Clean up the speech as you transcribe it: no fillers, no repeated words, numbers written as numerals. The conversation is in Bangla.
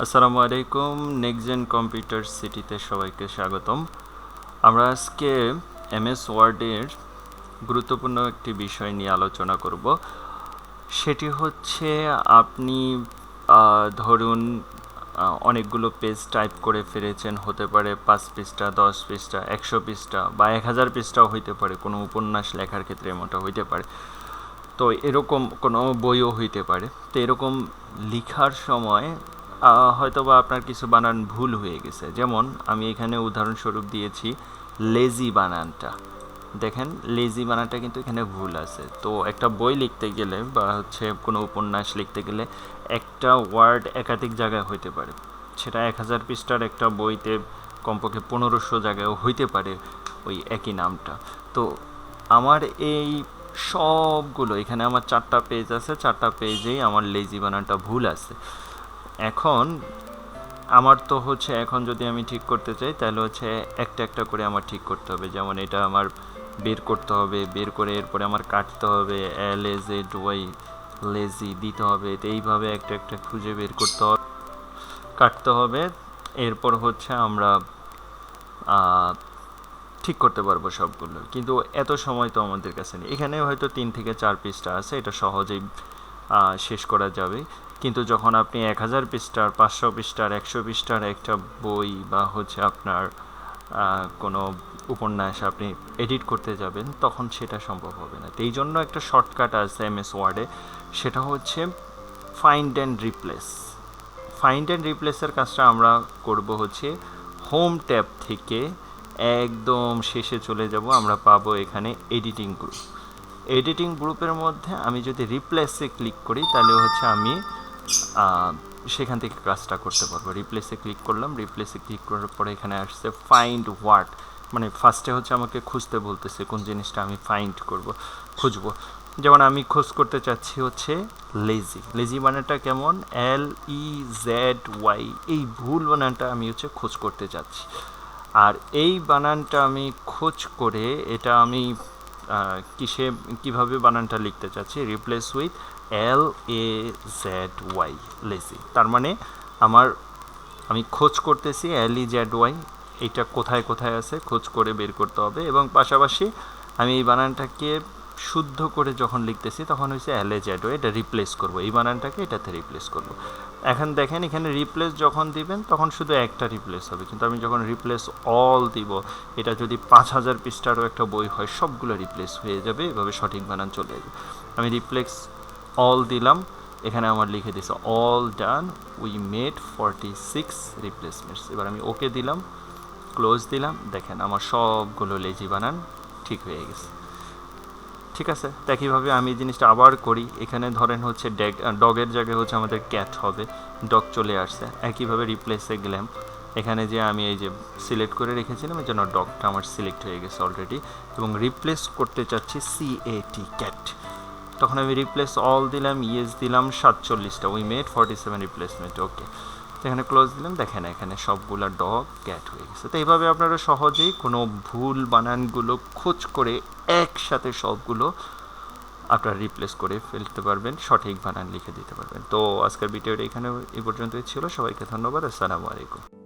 আসসালামু আলাইকুম। নেক্সট জেন কম্পিউটার সিটিতে সবাইকে স্বাগতম। আমরা আজকে এমএস ওয়ার্ডের গুরুত্বপূর্ণ একটি বিষয় নিয়ে আলোচনা করব। সেটি হচ্ছে আপনি ধরুন অনেকগুলো পেজ টাইপ করে ফেলেছেন, হতে পারে 5 পৃষ্ঠা, 10 পৃষ্ঠা, 100 পৃষ্ঠা বা 1000 পৃষ্ঠাও হইতে পারে। কোনো উপন্যাস লেখার ক্ষেত্রে এমনটা হইতে পারে। তো এরকম কোনো বইও হইতে পারে। তো এরকম লেখার সময় হয়তো বা আপনার কিছু বানান ভুল হয়ে গেছে। যেমন আমি এখানে উদাহরণস্বরূপ দিয়েছি লেজি বানানটা। দেখেন লেজি বানানটা কিন্তু এখানে ভুল আছে। তো একটা বই লিখতে গেলে বা হচ্ছে কোনো উপন্যাস লিখতে গেলে একটা ওয়ার্ড একাধিক জায়গায় হইতে পারে। সেটা 1000 পৃষ্ঠার একটা বইতে কমপক্ষে 1500 জায়গায়ও হইতে পারে ওই একই নামটা। তো আমার এই সবগুলো এখানে আমার 4টা পেজ আছে, 4টা পেজেই আমার লেজি বানানটা ভুল আছে। এখন আমার তো হচ্ছে এখন যদি আমি ঠিক করতে চাই তাহলে হচ্ছে একটা একটা করে আমার ঠিক করতে হবে। যেমন এটা আমার বের করতে হবে, বের করে এরপরে আমার কাটতে হবে, LAZY লেজি দিতে হবে। তো এইভাবে একটা একটা খুঁজে বের করতে হবে, কাটতে হবে। এরপর হচ্ছে আমরা ঠিক করতে পারবো সবগুলো। কিন্তু এত সময় তো আমাদের কাছে নেই। এখানে হয়তো 3 থেকে 4 পৃষ্ঠা আছে, এটা সহজেই শেষ করা যাবে। কিন্তু যখন আপনি 1000 পৃষ্ঠার, 500 পৃষ্ঠার, 100 পৃষ্ঠার একটা বই বা হচ্ছে আপনার কোনো উপন্যাস আপনি এডিট করতে যাবেন, তখন সেটা সম্ভব হবে না। তো এই জন্য একটা শর্টকাট আছে এমএস ওয়ার্ডে, সেটা হচ্ছে find and replace. Find and রিপ্লেসের কাজটা আমরা করব হচ্ছে হোম ট্যাব থেকে একদম শেষে চলে যাব, আমরা পাবো এখানে এডিটিং গ্রুপ। এডিটিং গ্রুপের মধ্যে আমি যদি রিপ্লেসে ক্লিক করি তাহলে হচ্ছে আমি সেখান থেকে কাজটা করতে পারবো। রিপ্লেসে ক্লিক করলাম, রিপ্লেসে ক্লিক করার পরে এখানে আসছে ফাইন্ড ওয়ার্ড, মানে ফার্স্টে হচ্ছে আমাকে খুঁজতে বলতেছে কোন জিনিসটা আমি ফাইন্ড করব, খুঁজবো। যেমন আমি খোঁজ করতে চাচ্ছি হচ্ছে লেজি। লেজি বানানটা কেমন, LEZY, এই ভুল বানানটা আমি হচ্ছে খোঁজ করতে চাচ্ছি। আর এই বানানটা আমি খোঁজ করে এটা আমি কিভাবে বানানটা লিখতে চাচ্ছি, রিপ্লেস উইথ LAZY, লেজি। তার মানে আমি খোঁজ করতেছি LEZY, এটা কোথায় কোথায় আছে খোঁজ করে বের করতে হবে। এবং পাশাপাশি আমি এই বানানটাকে শুদ্ধ করে যখন লিখতেছি তখন হচ্ছে LAZY, এটা রিপ্লেস করব, এই বানানটাকে এটাতে রিপ্লেস করব। এখন দেখেন এখানে রিপ্লেস যখন দিবেন তখন শুধু একটা রিপ্লেস হবে, কিন্তু আমি যখন রিপ্লেস অল দিব, এটা যদি 5000 পৃষ্ঠারও একটা বই হয় সবগুলো রিপ্লেস হয়ে যাবে, এভাবে সঠিক বানান চলে যাবে। আমি রিপ্লেস অল দিলাম, এখানে আমার লিখে দিছে অল ডান, উই মেড 46 রিপ্লেসমেন্টস। এবার আমি ওকে দিলাম, ক্লোজ দিলাম, দেখেন আমার সবগুলো লেজি বানান ঠিক হয়ে গেছে। ঠিক আছে, তো একইভাবে আমি এই জিনিসটা আবার করি। এখানে ধরেন হচ্ছে ডগের জায়গায় হচ্ছে আমাদের ক্যাট হবে, ডগ চলে আসছে। একইভাবে রিপ্লেসে গেলাম, এখানে যে আমি এই যে সিলেক্ট করে রেখেছিলাম এই জন্য ডগটা আমার সিলেক্ট হয়ে গেছে অলরেডি। এবং রিপ্লেস করতে চাচ্ছি CAT, ক্যাট। তখন আমি রিপ্লেস অল দিলাম, ইয়েস দিলাম, 47টা, উই মেড 47 রিপ্লেসমেন্ট, ওকে। তো এখানে ক্লোজ দিলাম, দেখেন এখানে সবগুলো ডগ ক্যাট হয়ে গেছে। তো এইভাবে আপনারা সহজেই কোনো ভুল বানানগুলো খোঁজ করে একসাথে সবগুলো আপনারা রিপ্লেস করে ফেলতে পারবেন, সঠিক বানান লিখে দিতে পারবেন। তো আজকের ভিডিওটা এখানে এই পর্যন্তই ছিল। সবাইকে ধন্যবাদ। আসসালামু আলাইকুম।